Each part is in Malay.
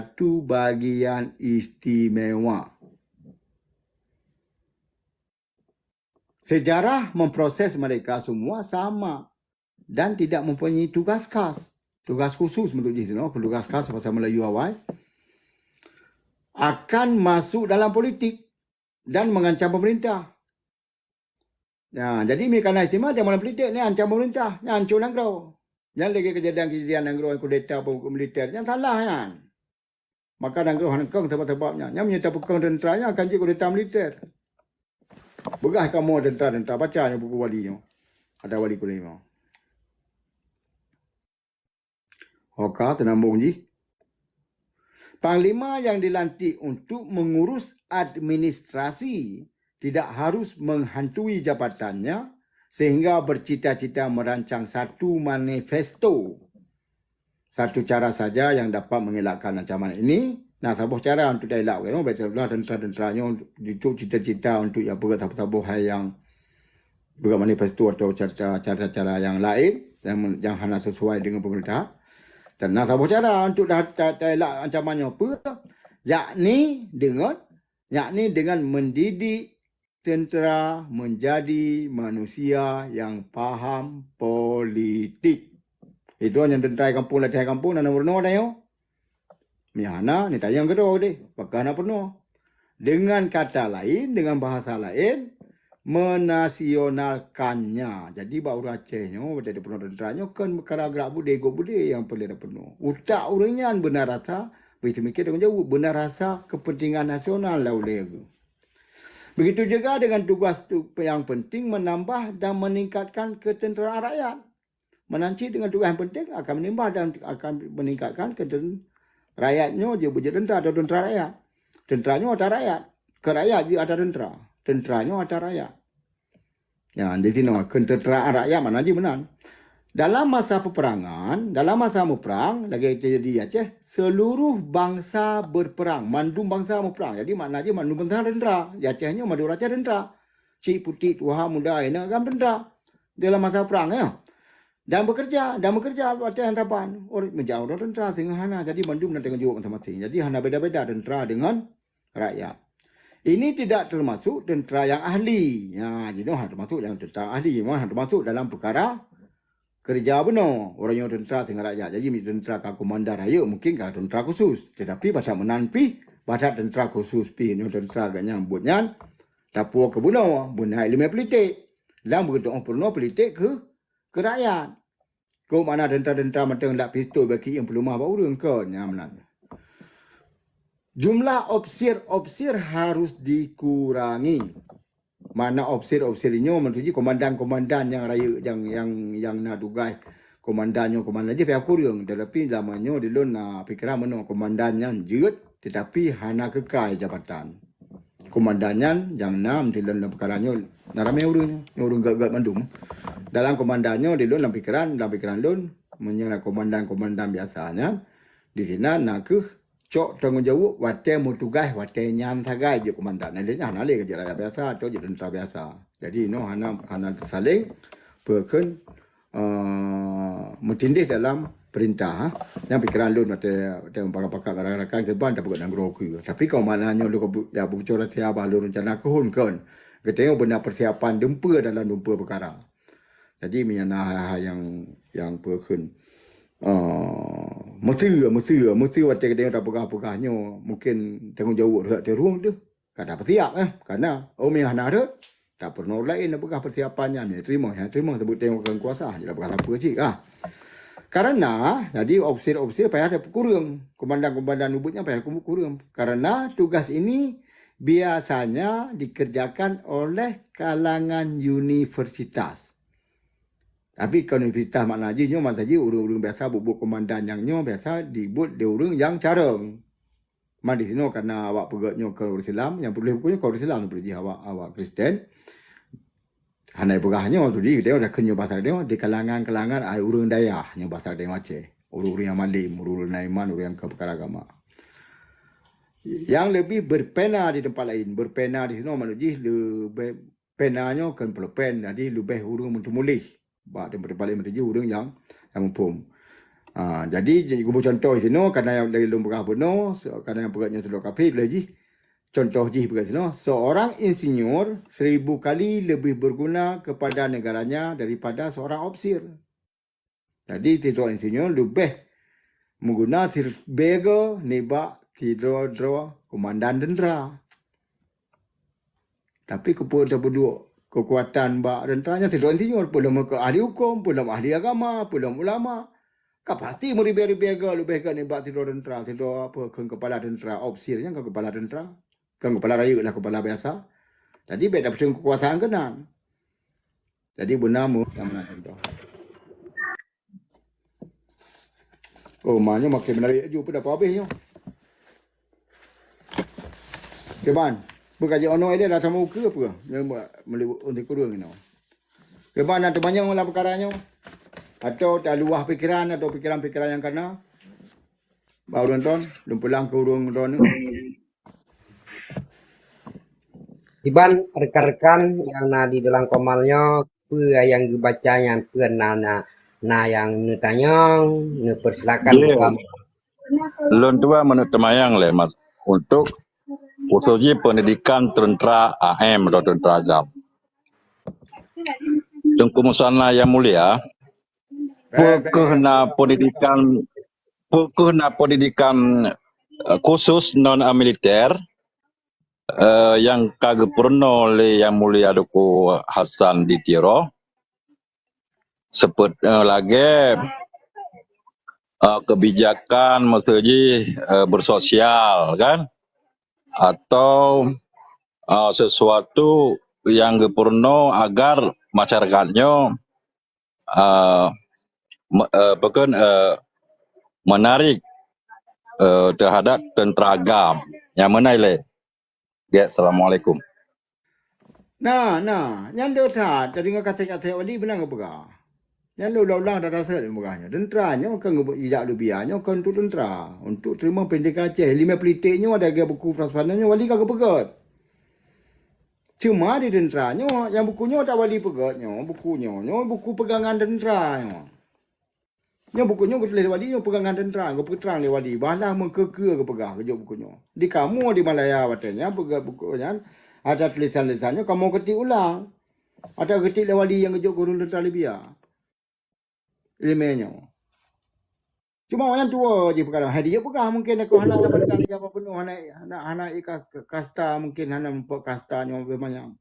satu bahagian istimewa. Sejarah memproses mereka semua sama dan tidak mempunyai tugas khas. Tugas khusus untuk di sini, tugas khas bahasa Melayu awal. Akan masuk dalam politik dan mengancam pemerintah. Jadi mekanisme istimewa yang dalam politik ni ancam pemerintah, ni hancur negara. Yang lagi kejadian-kejadian negara kudeta pun militer, yang salah kan. Maka negara Hongkong sebab-sebabnya. Yang menyertai pekang tenteranya akan jadi kudeta militer. Begah kamu tentera-tentera baca buku walinya. Ada wali kulima. Oka tenambung ji. Panglima yang dilantik untuk mengurus administrasi tidak harus menghantui jabatannya sehingga bercita-cita merancang satu manifesto. Satu cara saja yang dapat mengelakkan ancaman ini. Nah, sabuh cara untuk dia elak, betul-betul tentera-tenteranya untuk cita-cita untuk ya sabuh hal yang bukan manifesto atau cara-cara yang lain yang hanya sesuai dengan pemerintah. Dan nah, sabuh cara untuk dia elak ancamannya apa? Yakni dengan mendidik tentera menjadi manusia yang faham politik. Itu yang tentera kampung latihan kampung dan nomor dah. Mihana ni tayang kedua deh, pakana penuh. Dengan kata lain, dengan bahasa lain, menasionalkannya. Jadi baru Acehnya, berada penuh tenteranya, kan perkara gerak bude, go bude yang paling penuh. Utak orangnya benar rasa, begitu mikir dengan jauh, benar rasa kepentingan nasional lah oleh. Begitu juga dengan tugas yang penting menambah dan meningkatkan ketenteraan rakyat. Menanci dengan tugas yang penting akan menambah dan akan meningkatkan ketenteraan rakyatnya dia berjaya tentera atau tentera rakyat. Tenteranya ada rakyat. Ke rakyat dia ada tentera. Tenteranya ada rakyat. Ya, di sini ketenteraan rakyat mana je benar. Dalam masa peperangan, dalam masa perang, lagi terjadi Aceh, seluruh bangsa berperang. Mandum bangsa berperang. Jadi maknanya mandum bangsa tentera. Di Acehnya Madura Aceh tentera. Cik putih, tuha, muda, ini agam tentera. Dalam masa perang ya. Dan bekerja pada hantapan orang menjauh orang tentera sehingga hana jadi mandum dan tengah jawab masing-masing. Jadi hana beda-beda tentera dengan rakyat. Ini tidak termasuk tentera yang ahli. Ya, jadi hana termasuk yang tentera ahli, hana termasuk dalam perkara kerja benar orang yang tentera dengan rakyat. Jadi tentera ke komandan raya mungkin ke tentera khusus. Tetapi pada menanpi pada tentera khusus pi ni tentera agaknya buatnya dapur ke bunuh, bunuh ilmu politik. Dan begitu orang penuh politik ke rakyat. Kau mana tentera-tentera macam nak pistol bagi yang perlu mah baru kau nyaman. Jumlah opsir harus dikurangi. Mana opsir ini mentuju komandan-komandan yang raya yang nak tugas komandan je pihak kurang. Tetapi zamannya dulu nak fikiran mana komandannya jut tetapi hana kekal jabatan. Komandannya yang enam di dalam perkaranya naramai orang gagak mandum. Dalam komandannya di dalam pikiran lun menyala komandan biasanya di sini nak ke cok tanggung jawab wate mutugas wate nyam sagai je komandan. Nanti hana le kerja rakyat biasa atau je tentera biasa. Jadi no hana saling berken mentindih dalam perintah yang pikiran lu nak pakar-pakar rakan-rakan ke ban dapat nak groku. Tapi kau mananya lu ya bicara siapa lu rencana ke hun kan. Ketengok benar persiapan dempa dalam dempa perkara. Jadi miana yang perken mesti waktu ketengok tak pegah-pegahnya mungkin tanggung jawab dekat ruang tu. Kada bersiap karena miana ada tak pernah lain nak pegah persiapannya ni terima sebut tengok kuasa je pegah apa cik Karena jadi opsir payah ada kurang. Komandan-komandan ubudnya payah kurang. Karena tugas ini biasanya dikerjakan oleh kalangan universitas. Tapi kalau universitas maknanya maksudnya orang-orang biasa buat komandan yang biasa dibuat di orang yang carang. Di sini karena awak pegatnya ke orang Islam, yang boleh bukunya ke orang Islam seperti awak Kristen. Handai pegahnya tu dia dah kena bahasa dia di kalangan-kalangan orang daya yang bahasa dia Aceh. Orang-orang yang malim, orang naiman, orang yang ke perkara agama. Yang lebih berpena di tempat lain. Berpena di sini manusia lebih penanya kan pulpen. Jadi lebih orang untuk mulih. Bak tempat balik manusia orang yang mampu. Jadi gubuk contoh sino karena yang dari lumba penuh, karena yang peratnya telur kapit lagi. Contoh ji begitu sino, seorang insinyur 1000 kali lebih berguna kepada negaranya daripada seorang ofisir. Jadi tidur insinyur lebih mengguna bega nebak tidur komandan tentera. Tapi kekuatan bak tenteranya tidur insinyur, belum ke ahli hukum, belum ahli agama, belum ulama. Kau pasti mau bega lebih ke nebak tidur tentera, tidur apa ke kepala tentera, ofisirnya ke kepala tentera. Kan kepala raya lah kepala biasa. Jadi beda pusing kekuasaan kenan. Jadi benamu yang mana contoh. Oh, maknya makin menarik juga dah habisnya. Keban, berkaji ono dia dah sama muka apa? Yang melibut untuk kurung ni. Keban ada banyak lah perkaranya. Atau tak luah pikiran atau pikiran-pikiran yang kena. Baru nonton, belum pulang ke urung nonton ni. Iban rekan-rekan yang di dalam komalnya yang dibacanya yang nutanya persilakan Yeah. Lon tua menurut temayang le mas untuk khususnya pendidikan tentera AM atau tentera agam. Tengku Musana yang mulia, kena pendidikan khusus non militer yang kagak pernah oleh yang mulia Duku Hasan di Tiro seperti lagi kebijakan maksudnya bersosial kan atau sesuatu yang pernah agar masyarakatnya menarik terhadap tentera agam yang mana ile. Ya, assalamualaikum. Nah, yang dia tak dengar kata-kata wali benar ke apa? Yang dia ulang dah rasa dia murahnya. Tenteranya kan ijak lubianya kan untuk tentera. Untuk terima pendidikan Aceh. 5 pelitiknya ada buku praspanannya wali kagak pegat. Cuma di tenteranya yang bukunya tak wali pegatnya. Buku pegangan tenteranya. Yang bukunya aku tulis wali yang pegangan tentera. Aku peterang dia wali. Bahala mengkeke ke pegang kerja bukunya. Di kamu di Malaya watanya pegang bukunya. Ada tulisan-tulisannya kamu ketik ulang. Ada ketik le wali yang kerja guru tentera Libya. Ilmiahnya. Cuma orang tua je perkara. Dia pegang mungkin aku hana dapat tanda apa penuh. Hana ikas kasta mungkin hana membuat kastanya banyak.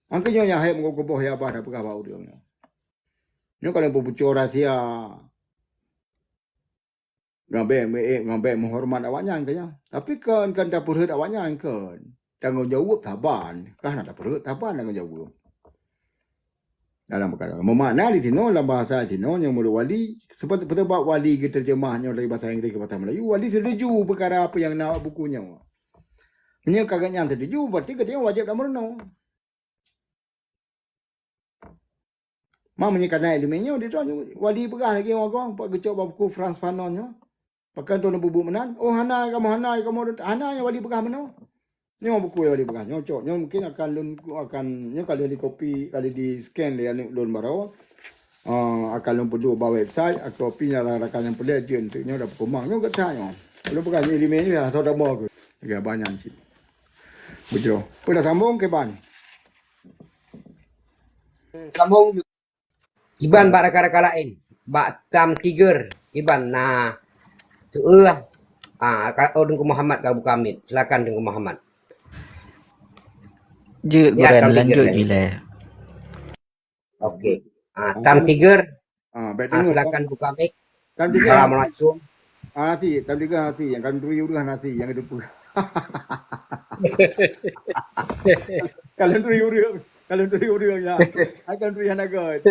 Angkanya yang hayat mengogoboh ya apa dah pegang bau dia. Ini kalau berbucur rahsia. Ngambil menghormat awaknya kan. Tapi kan tak perut awaknya kan. Tanggungjawab taban. Kan ada perut taban tanggungjawab. Dalam perkara. Memakna di sini dalam bahasa sini yang mula wali. Seperti buat wali kita terjemahnya dari bahasa Inggeris ke bahasa Melayu. Wali setuju perkara apa yang nak bukunya. Ini kagaknya setuju. Berarti katanya wajib dah merenung. Mamanya kena ilmiahnya. Dia tahu wali pegang lagi orang. Pak kecok buku Frans Fanonnya. Pakai tuan bubuk menan. Oh hana kamu yang wali pegang mana? Ni buku yang wali pegang. Nyocok. Nyo mungkin akan kalau di copy, kalau di scan dia lun baru. Akan perlu bawa website. Copy nya rakan yang pelik je untuknya dah berkembang. Nyo katanya. Kalau pegang ilmiah ni dah tahu dah bawa ke. Ya banyak sih. Betul. Pernah sambung ke ban? sambung Iban bak rakan-rakan lain bak tam tiger Iban Dengku Muhammad kau buka Hamid. Silakan Dengku Muhammad. Jut Ya, beran tam lanjut tiger. je lah. Okey. Tam tiger. Baik tengok. Silakan buka mic. Tam tiga. Assalamualaikum. Nasi. Tam tiga nasi. Yang kan turi udah nasi. Yang ada pun. Kalian turi udah ya. Akan turi yang agak.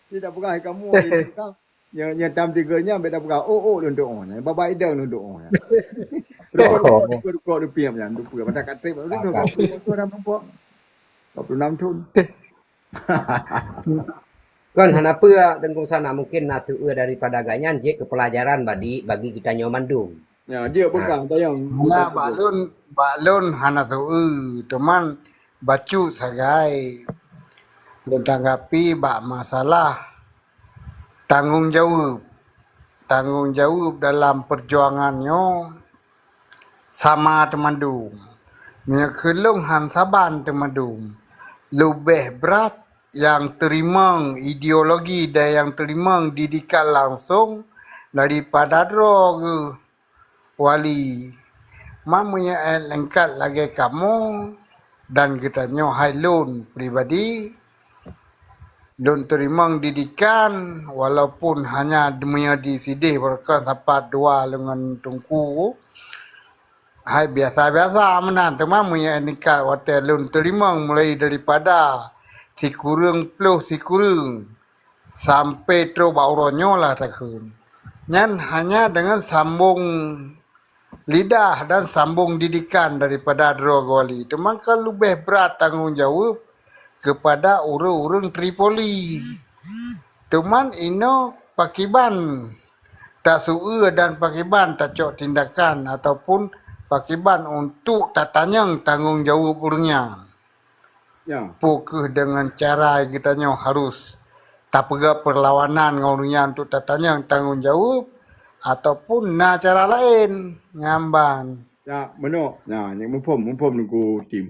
Tidak pegang kamu. Yang tam tiganya beda pegang. Untuk on. Baba ida untuk on. Rukuk rupiah macam tu. Pada kata itu orang nampak. 26 tahun. Kan kenapa Dengku sana mungkin nasu'u daripada agaknya je ke pelajaran bagi kita nyomandung. Ya, dia pegang tayang. Nah, balun hana tu teman bacu sagai dan tanggapi bak masalah tanggungjawab tanggungjawab dalam perjuangannya sama temandum. Mia kelung han saban temandum. Lebih berat yang terima ideologi dan yang terima didikan langsung daripada droga wali. Mamanya lengkap lagi kamu dan kita hai loan pribadi don terima didikan walaupun hanya demi disidih berkat dapat dua lengan tungku hai biasa-biasa menan teman punya nikah hotel loan terima mulai daripada si kurung plus si kurung sampai terus bauronyo lah takun nyan hanya dengan sambung lidah dan sambung didikan daripada droga wali. Teman kan lebih berat tanggungjawab kepada urung-urung Tripoli. Teman ino pakiban tak suua dan pakiban tak cok tindakan ataupun pakiban untuk tak tanyang tanggungjawab urungnya. Ya. Pukul dengan cara kita harus tak pegah perlawanan ngurungnya untuk tak tanyang tanggungjawab ataupun na cara lain ngamban. Ya, benar. Nah, yang mumpum nunggu tim.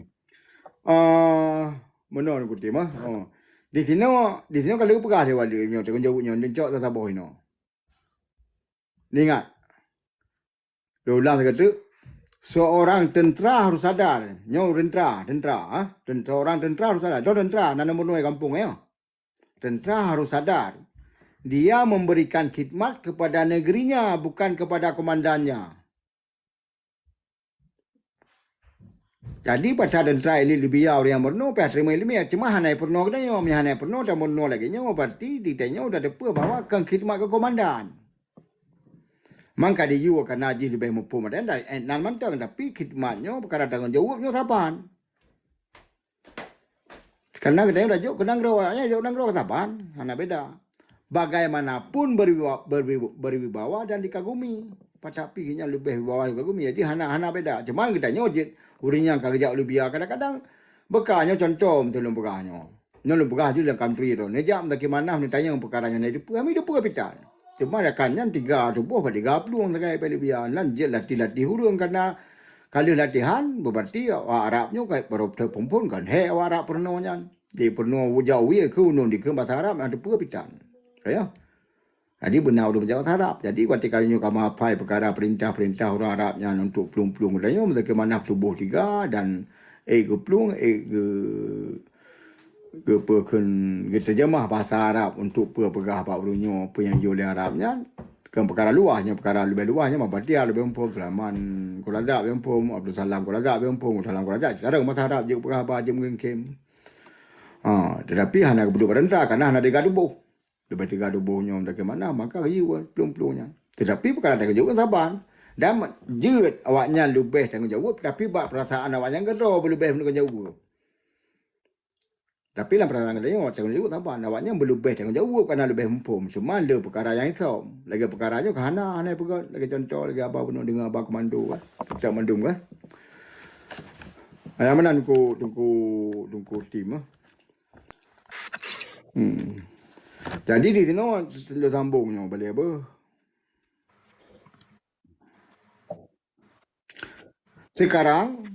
Benar nunggu tim ah. Di sini kalau pegah dia wali nyo tanggungjawabnya dan cok tak sabar ino. Ni ingat. Ulang kata seorang tentera harus sadar. Nyo tentera orang tentera harus sadar. Dia tentera nana menua kampung ya. Tentera harus sadar. Dia memberikan khidmat kepada negerinya, bukan kepada komandannya. Jadi pada tentera ini lebih orang yang berno, pas terima ilmu, cuma hanai perno kita nyo, hanai perno dan berno lagi nyo, berarti ditanya udah depa bawa ke khidmat ke komandan. Maka dia juga akan najis lebih mumpum dan nan mantang tapi khidmatnya perkara tanggungjawabnya saban. Karena kita udah jauh kenang rawanya, jauh nang rawa saban, hana beda. Bagaimanapun berwibawa dan dikagumi. Tapi nya lebih wibawa dikagumi. Jadi hana beda. Cuma kita nyojit. Urinya kerja lebih kadang-kadang. Bekanya contoh betul bekanya. Nolung bekah juga dalam country tu. Nejam tak mana ni tanya perkaranya ni. Kami tu kapital. Cuma ada kanyan 3 tubuh pada 30 segai pada biar. Lan je latih hurung karena kalau latihan berarti Arabnya kayak perempuan kan. Hei Arab pernahnya. Di pernah jauh ya ke unun di ke bahasa Arab ada kapital. Ya. Jadi benar udah menjawab Arab. Jadi ketika nyo kamu hafal perkara perintah-perintah orang Arabnya untuk pelung-pelung dan nyo mereka mana tubuh 3 dan ke pelung ke perken terjemah bahasa Arab untuk pegah apa urunyo apa yang oleh Arabnya kan perkara luahnya perkara lebih luahnya Mabadia lebih umpum Sulaiman Quladak lebih umpum Abdul Salam Quladak lebih umpum Salam Quladak cara bahasa Arab je pegah apa je mungkin tetapi hanya kedua perintah karena hanya 3 tubuh. Lepas 3 tubuhnya bagaimana maka jiwa pelung-pelungnya. Tetapi perkara tanggungjawab saban. Dan jeut awaknya lebih tanggungjawab tapi perasaan awaknya gedo lebih tanggungjawab. Tapi dalam perasaan dia tanggungjawab saban awaknya lebih tanggungjawab karena lebih mumpum. Cuma ada perkara yang isom. Lagi perkaranya ke hana pegang lagi contoh lagi apa penuh dengan apa komando kan. Tak mandum kan. Ayam mana tunggu tim ah. Jadi di sini dia sambungnya balik apa? Sekarang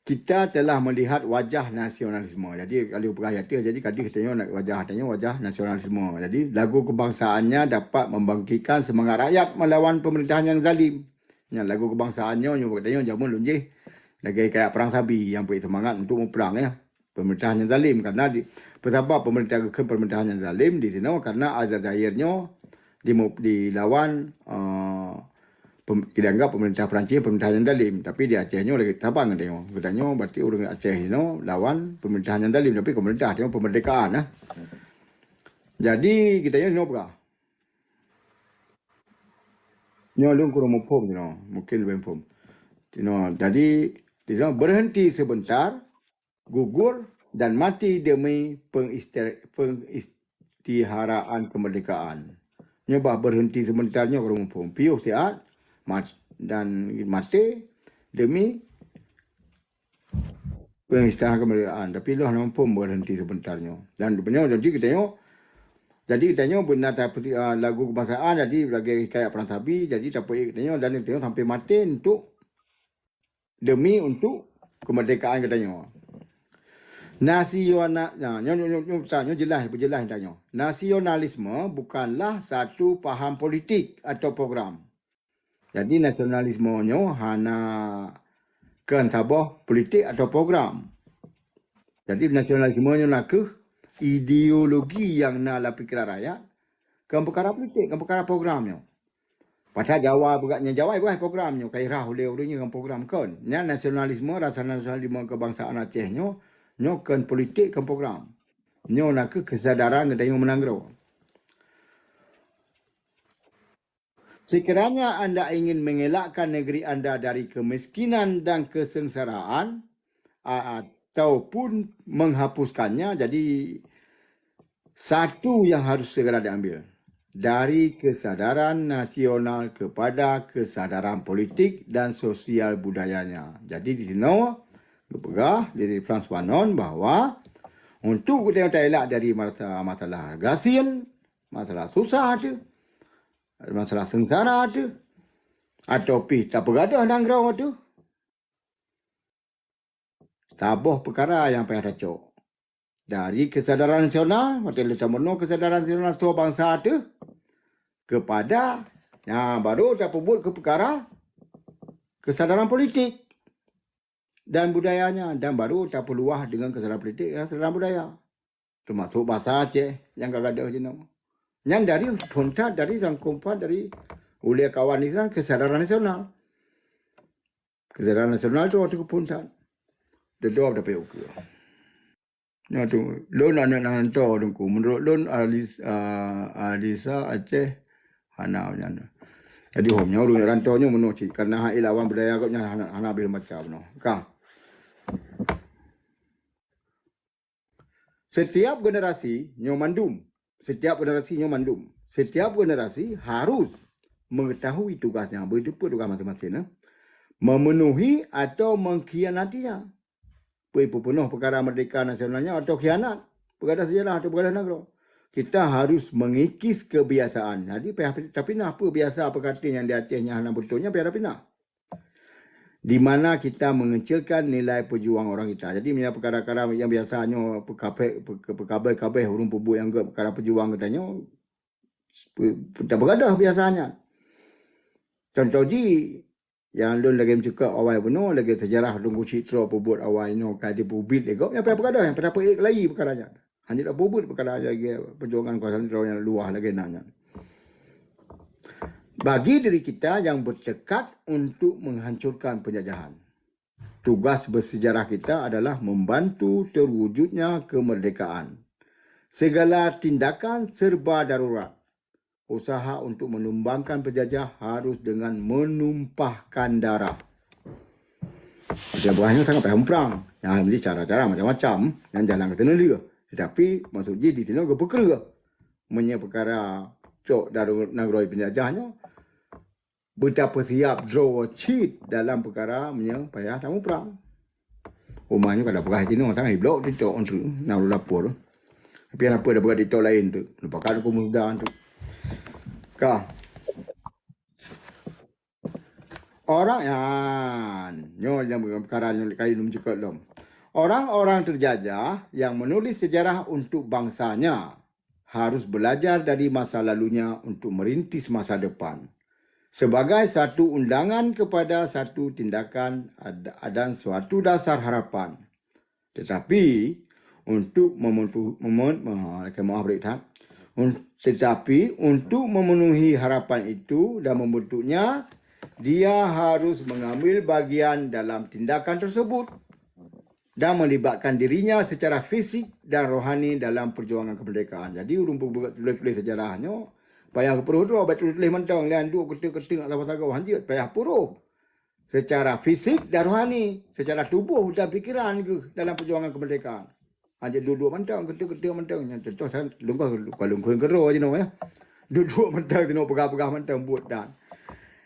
kita telah melihat wajah nasionalisme. Jadi kalau berayat jadi katanya wajah nasionalisme. Jadi lagu kebangsaannya dapat membangkitkan semangat rakyat melawan pemerintahan yang zalim. Yang lagu kebangsaannya katanya jamun lunjih lagi kayak perang sabi yang beri semangat untuk memperang ya. Pemerintahan yang zalim karena sebab pemerintahan yang zalim di sini karena Aljazairnya dilawan dianggap pemerintah Perancis pemerintahan yang zalim tapi di Acehnya lagi tabang katanya berarti orang Aceh ini lawan pemerintahan yang zalim tapi pemerintah dia pemerdekaan jadi kita ini apa nyolong kurang mumpung mungkin lebih mumpung jadi di sana berhenti sebentar gugur dan mati demi pengistiharaan kemerdekaan. Nyoba berhenti sebentarnya kalau mumpung. Piuh siat dan mati demi pengistiharaan kemerdekaan. Tapi lah mumpung berhenti sebentarnya. Dan sebenarnya jadi kita tengok Jadi katanya benar lagu kebangsaan, jadi bagi kayak perang tabi, jadi dapat katanya dan katanya sampai mati demi untuk kemerdekaan katanya. Jelas tanya. Nasionalisme bukanlah satu faham politik atau program. Jadi nasionalismenya hanya tabah politik atau program. Jadi nasionalismenya nak ke ideologi yang nak lah fikiran rakyat, kan perkara politik, kan perkara programnya. Pasal Jawa bukannya Jawa bukan programnya, kai rah oleh orangnya kan program kan. Nya nasionalisme, rasa nasionalisme kebangsaan Acehnya, nyo kan politik kan program. Nyo nak ke kesadaran ada yang menanggro. Sekiranya anda ingin mengelakkan negeri anda dari kemiskinan dan kesengsaraan ataupun menghapuskannya, jadi satu yang harus segera diambil. Dari kesadaran nasional kepada kesadaran politik dan sosial budayanya. Jadi di sini, kepegah dari Frans Fanon bahawa untuk kita elak dari masalah gasian, masalah susah ada, masalah sengsara ada, atau tak bergadah dan gerau ada, tabah perkara yang payah racok. Dari kesadaran nasional, macam letak menung kesadaran nasional tua bangsa ada, kepada baru dapat buat ke perkara kesadaran politik dan budayanya, dan baru dapat luah dengan kesadaran politik dan kesadaran budaya. Termasuk bahasa Aceh yang gak ada je nama. Yang dari pontat, dari rangkumpan, dari oleh kawan Islam kesadaran nasional. Kesadaran nasional tu waktu kepuntan. Dedor dapat ukur. Ya tu, lon anak nanto dengku. Menurut lon Alisa Aceh hana nyana. Jadi homnya urang rantonya menoci karena hak ilawan budaya agaknya hana bil macam no. Kang. Setiap generasi nyomandum. Setiap generasi harus mengetahui tugasnya, berdepa tugas masing-masing, memenuhi atau mengkhianatinya. Penuh perkara merdeka nasionalnya atau khianat, perkara sejarah atau perkara negara. Kita harus mengikis kebiasaan. Jadi tapi apa biasa perkata yang di Acehnya hana betulnya pihak di mana kita mengecilkan nilai perjuangan orang kita. Jadi punya perkara-perkara yang biasanya perkabai hurung pebuk yang perkara perjuangan katanya tak bergadah biasanya. Contoh yang lun lagi mencakap awal benar lagi sejarah tunggu citra pebut awal ini kadi bubit legok yang bergadah yang pada pergi lagi perkaranya. Hanya dak bubut perkara lagi perjuangan kawasan yang luah lagi nanya. Bagi diri kita yang bertekad untuk menghancurkan penjajahan. Tugas bersejarah kita adalah membantu terwujudnya kemerdekaan. Segala tindakan serba darurat. Usaha untuk menumbangkan penjajah harus dengan menumpahkan darah. Dia buahnya sangat paham perang. Yang mesti cara-cara macam-macam yang jalan ke sana dia. Tetapi maksudnya di sini ke perkara. Menyia perkara cok darah nagroi penjajahnya. Betapa siap draw cheat dalam perkara menyia payah tamu perang. Rumahnya kada perah ini orang tangan blok di tok untuk nak lapor. Tapi apa dah berada di tok lain tu. Lupakan aku mudah tu. Kah. Orang yang perkara yang kain mencekak lom. Orang-orang terjajah yang menulis sejarah untuk bangsanya harus belajar dari masa lalunya untuk merintis masa depan. Sebagai satu undangan kepada satu tindakan dan suatu dasar harapan. Tetapi untuk memenuhi harapan itu dan membentuknya, dia harus mengambil bagian dalam tindakan tersebut dan melibatkan dirinya secara fisik dan rohani dalam perjuangan kemerdekaan. Jadi urung tulis sejarahnya, payah perlu tu betul tulis mentang dan dua keting atau pasal hanjut payah perlu. Secara fisik dan rohani, secara tubuh dan fikiran ke dalam perjuangan kemerdekaan. Hanya duduk mentang, ketik mentang. Contoh saya lungkah kero je no ya. Duduk mentang tino pegah-pegah mentang buat dan.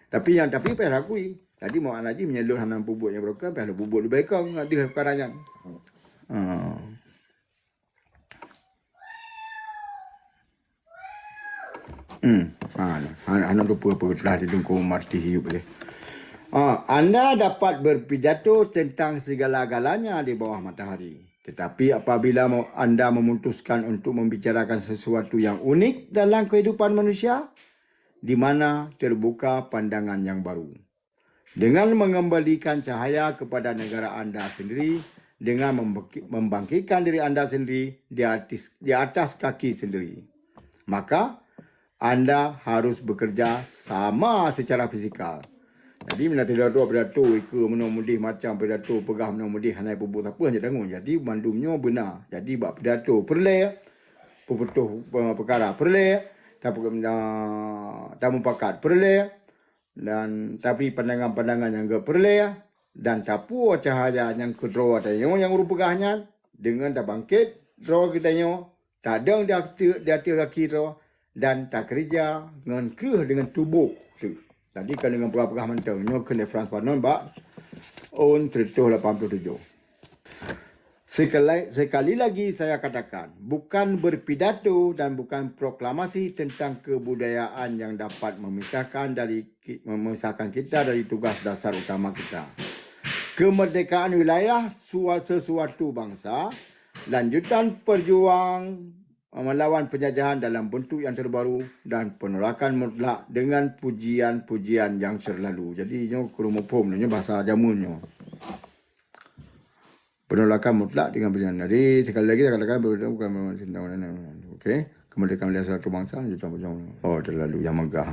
Tapi payah akui. Tadi mau Haji menyelur hanam bubuk yang berokah, payah bubuk lebih baik di perkaranya. Anak lupa apa telah didungkung mati hidup dia. Anda dapat berpidato tentang segala-galanya di bawah matahari. Tetapi apabila anda memutuskan untuk membicarakan sesuatu yang unik dalam kehidupan manusia, di mana terbuka pandangan yang baru. Dengan mengembalikan cahaya kepada negara anda sendiri, dengan membangkitkan diri anda sendiri di atas kaki sendiri. Maka, anda harus bekerja sama secara fizikal. Jadi bila tidak ada pidato ika menamudih macam pidato pegah menamudih hanai pebut apa je tanggung. Jadi mandumnya benar. Jadi bab pidato perle peputuh perkara perle tamu pakat perle dan tapi pandangan-pandangan yang gak perle dan capu cahaya yang kedua tanya yang rupagahnya dengan dah bangkit draw kitanya cadang di atas kaki draw dan tak kerja dengan kerah dengan tubuh tu. Tadi kan dengan perapagah mentangnya kena Frans Fanon bak on 387. Sekali lagi saya katakan, bukan berpidato dan bukan proklamasi tentang kebudayaan yang dapat memisahkan kita dari tugas dasar utama kita. Kemerdekaan wilayah sesuatu bangsa, lanjutan perjuang melawan penjajahan dalam bentuk yang terbaru dan penolakan mutlak dengan pujian-pujian yang terlalu. Jadi nyo kromopom nyo bahasa jamunnya. Penolakan mutlak dengan pujian. Jadi sekali lagi saya katakan bukan okey. Kemerdekaan wilayah satu bangsa lanjutan perjuangan. Oh terlalu yang megah.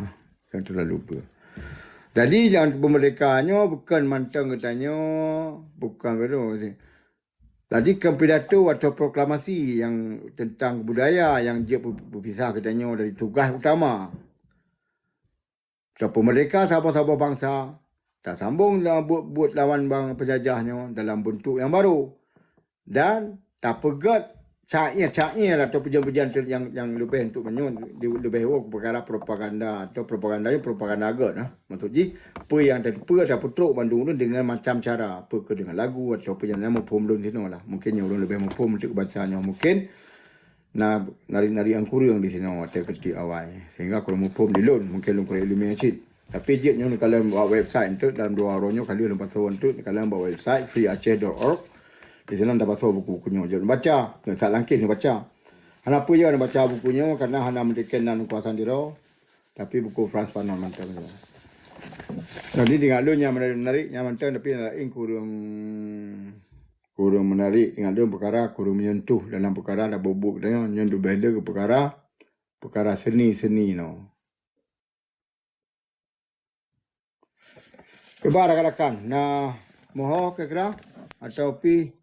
Yang terlalu lupa. Jadi yang pemerdekaannya bukan mantang katanya, bukan gitu. Tadi pidato atau proklamasi yang tentang budaya yang dia berpisah katanya dari tugas utama. Siapa merdeka, siapa-siapa bangsa, tak sambung buat lawan bang penjajahnya dalam bentuk yang baru. Dan tak pegat cair atau pujian-pujian yang lebih untuk lebih perkara propaganda atau propaganda agak maksudnya apa yang ada putruk Bandung tu dengan macam cara apa ke dengan lagu atau apa yang nama pom dun sini lah mungkin yang orang lebih mempom untuk bacanya mungkin nari angkuru yang di sini atau ketik awal sehingga kalau mempom di lon mungkin lu kurang eliminasi tapi dia nyo kalau buat website tu dalam dua orangnya kali dapat tahu tu kalau buat website freeaceh.org. Di sana dapat tahu buku-bukunya. Jangan baca. Tak langkih baca. Hana apa je nak baca bukunya kerana hana mendekan dan kuasaan diri. Tapi buku Frans Fanon mantap. Jadi dengan lu yang menarik, yang mantap tapi lain kurang menarik. Dengan lu perkara kurang menyentuh dalam perkara dah bobok dia nyentuh benda ke perkara seni no. Coba rakan-rakan. Nah, moho kira atau pi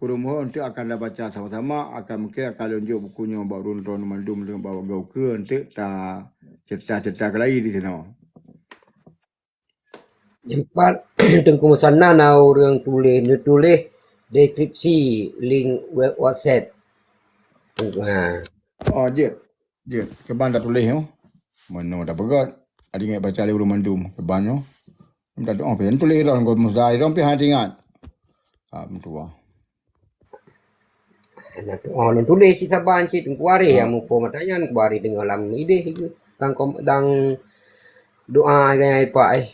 Kurumoh untuk akan baca sama-sama mungkin akan tunjuk bukunya baru Ron Mandum dengan bawa gau ke untuk tak cerita-cerita lagi di sana. Empat Tengku Musana na orang tulis deskripsi link web WhatsApp. Oh je. Keban dah tulis yo. Mana dah pegat. Ada ingat baca Ron Mandum keban yo. Minta doa pe tulis dah kau musdai ron pe hati ingat. Mentua. Orang tulis si saban si Tengku Ari yang mupo matanya Tengku Ari dengan lam ide itu dang doa gaya pak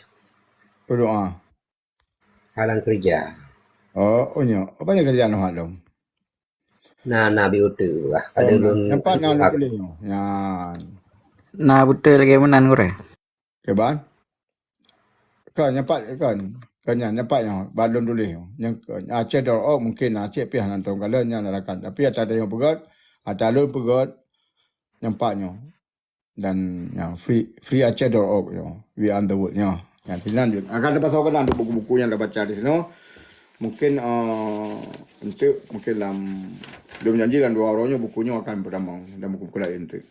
Berdoa. halang kerja. Oh nyo. Apa ni kerjaan awak dong? Nabi utu lah. Ada nampak nak tulis yo. Yan. Nah betul lagi menan kore. Keban. Kan nampak kan. Kanya nampaknya balon tulis yang Aceh.org mungkin Aceh pihak nantong kalanya narakan tapi ada yang pegat ada alur pegat nampaknya dan yang freeaceh.org we on the world yang lanjut akan dapat tahu kan ada buku-buku yang dah baca di sini mungkin untuk mungkin dalam belum janji dan dua orangnya bukunya akan berdamang dan buku-buku lain tu.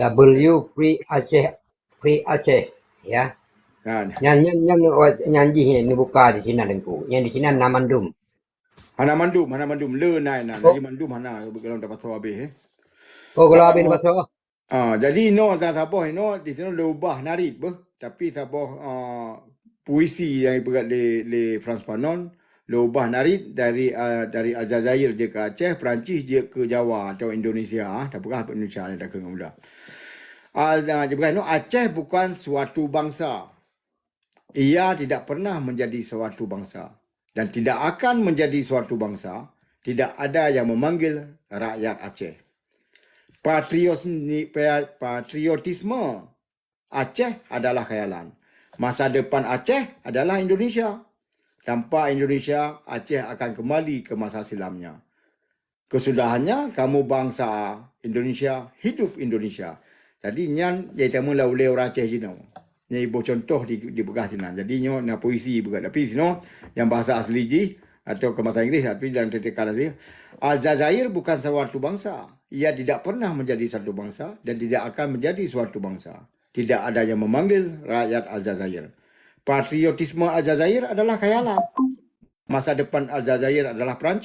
Free Aceh ya. Nyanyi ni buka di sini Tengku. Yang di sini Namandum. Hana mandum le nai lagi mandum hana kalau dapat tahu habis Oh kalau habis pasal. Jadi tak siapa di sini le ubah narik tapi siapa puisi yang dipegat le Frans Fanon Lubah narik dari Aljazair je ke Aceh, Perancis je ke Jawa atau Indonesia. Tak apa Indonesia ni dah ke muda. Aceh bukan suatu bangsa. Ia tidak pernah menjadi suatu bangsa dan tidak akan menjadi suatu bangsa. Tidak ada yang memanggil rakyat Aceh. Patriotisme Aceh adalah khayalan. Masa depan Aceh adalah Indonesia. Tanpa Indonesia, Aceh akan kembali ke masa silamnya. Kesudahannya, kamu bangsa Indonesia, hidup Indonesia. Jadi, nyan, dia tamu lah oleh orang Aceh sini. Ini ibu contoh di bekas sini. Jadi, nyo na puisi bekas. Tapi, sini, yang bahasa asli ji, atau ke bahasa Inggeris, tapi dalam tetekal tadi. Aljazair bukan suatu bangsa. Ia tidak pernah menjadi satu bangsa dan tidak akan menjadi suatu bangsa. Tidak ada yang memanggil rakyat Aljazair. Patriotisme Aljazair adalah khayalan. Masa depan Aljazair adalah Perancis.